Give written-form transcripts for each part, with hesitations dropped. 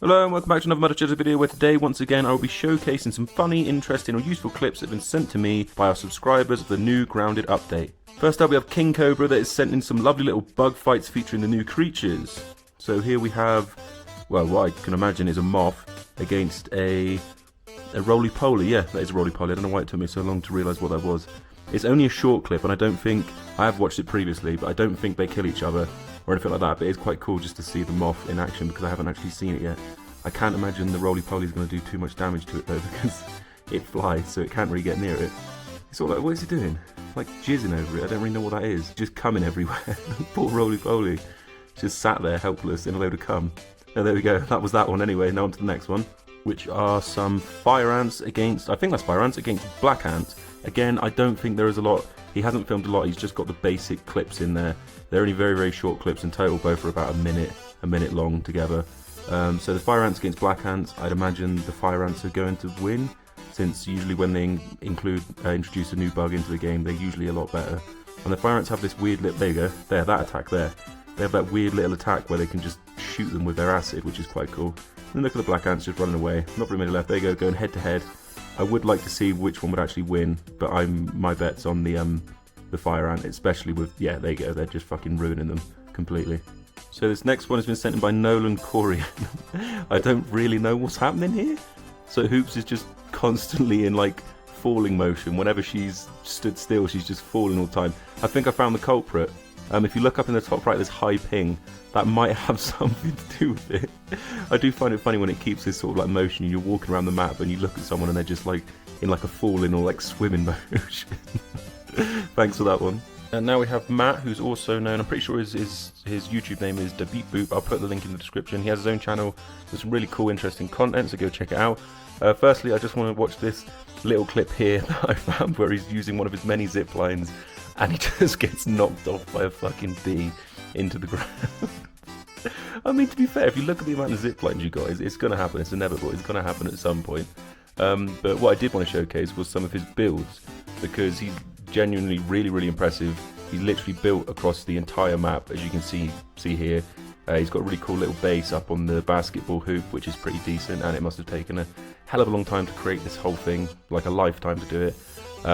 Hello and welcome back to another mudderchudders video where today once again I will be showcasing some funny, interesting or useful clips that have been sent to me by our subscribers of the new Grounded update. First up we have King Cobra that has sent in some lovely little bug fights featuring the new creatures. So here we have, well, what I can imagine is a moth against a roly-poly. Yeah, that is a roly-poly. I don't know why it took me so long to realise what that was. It's only a short clip and I don't think, I have watched it previously, but I don't think they kill each other or anything like that, but it's quite cool just to see the moth in action because I haven't actually seen it yet. I can't imagine the roly-poly is going to do too much damage to it though because it flies, so it can't really get near it. It's all like, what is he doing? Like jizzing over it, I don't really know what that is. Just coming everywhere. Poor roly-poly. Just sat there helpless in a load of cum. Oh, there we go, that was that one anyway. Now on to the next one, which are some fire ants against, I think that's fire ants against black ants. Again, I don't think there is a lot. He hasn't filmed a lot, he's just got the basic clips in there. They're only very, very short clips in total, both are about a minute long together. So the fire ants against black ants, I'd imagine the fire ants are going to win, since usually when they introduce a new bug into the game, they're usually a lot better. And the fire ants have this weird little, there you go, there, that attack there. They have that weird little attack where they can just shoot them with their acid, which is quite cool. And then look at the black ants just running away, not very many left, there you go, going head to head. I would like to see which one would actually win, but my bet's on the fire ant, especially with, yeah, there you go, they're just fucking ruining them completely. So this next one has been sent in by Nolan Corey. I don't really know what's happening here. So Hoops is just constantly in like falling motion. Whenever she's stood still, she's just falling all the time. I think I found the culprit. If you look up in the top right, there's high ping. That might have something to do with it. I do find it funny when it keeps this sort of like motion and you're walking around the map and you look at someone and they're just like in like a falling or like swimming motion. Thanks for that one. And now we have Matt, who's also known, I'm pretty sure his YouTube name is Ba Doop Boop. I'll put the link in the description. He has his own channel with some really cool, interesting content, so go check it out. Firstly, I just want to watch this little clip here that I found where he's using one of his many zip lines and he just gets knocked off by a fucking bee into the ground. I mean, to be fair, if you look at the amount of zip lines you got, it's going to happen. It's inevitable. It's going to happen at some point. But what I did want to showcase was some of his builds, because he's genuinely really impressive. He's literally built across the entire map, as you can see here. He's got a really cool little base up on the basketball hoop, which is pretty decent, and it must have taken a hell of a long time to create this whole thing, like a lifetime to do it.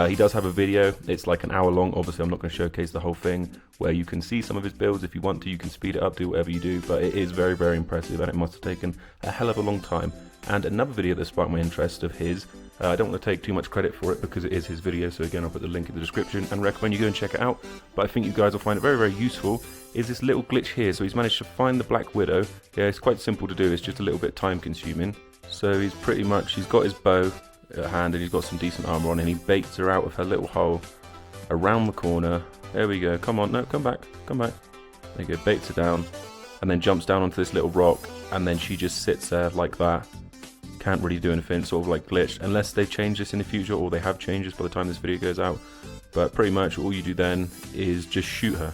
He does have a video, it's like an hour long. Obviously I'm not going to showcase the whole thing, where you can see some of his builds. If you want to, you can speed it up, do whatever you do, but it is very impressive, and it must have taken a hell of a long time. And another video that sparked my interest of his, I don't want to take too much credit for it because it is his video, so again I'll put the link in the description and recommend you go and check it out, but I think you guys will find it very useful, is this little glitch here. So he's managed to find the Black Widow. Yeah, it's quite simple to do, it's just a little bit time consuming. So he's got his bow at hand and he's got some decent armor on, and he baits her out of her little hole around the corner. There we go, come on, no, come back. There you go, baits her down and then jumps down onto this little rock, and then she just sits there like that. Can't really do anything, sort of like glitched, unless they change this in the future, or they have changed this by the time this video goes out. But pretty much all you do then is just shoot her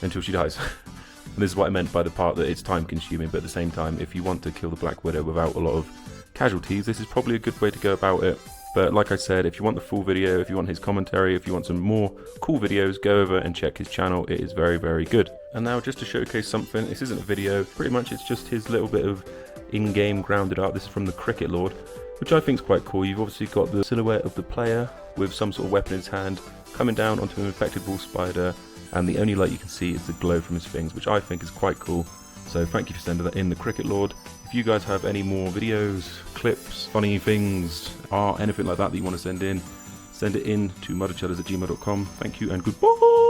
until she dies. And this is what I meant by the part that it's time consuming, but at the same time, if you want to kill the Black Widow without a lot of casualties, this is probably a good way to go about it. But like I said, if you want the full video, if you want his commentary, if you want some more cool videos, go over and check his channel. It is very good. And now just to showcase something, this isn't a video, pretty much it's just his little bit of in-game grounded art. This is from the Cricket Lord, which I think is quite cool. You've obviously got the silhouette of the player with some sort of weapon in his hand coming down onto an infected wall spider, and the only light you can see is the glow from his things, which I think is quite cool. So thank you for sending that in, the Cricket Lord. If you guys have any more videos, clips, funny things, art, anything like that that you want to send it in to mudderchudders@gmail.com. Thank you and goodbye.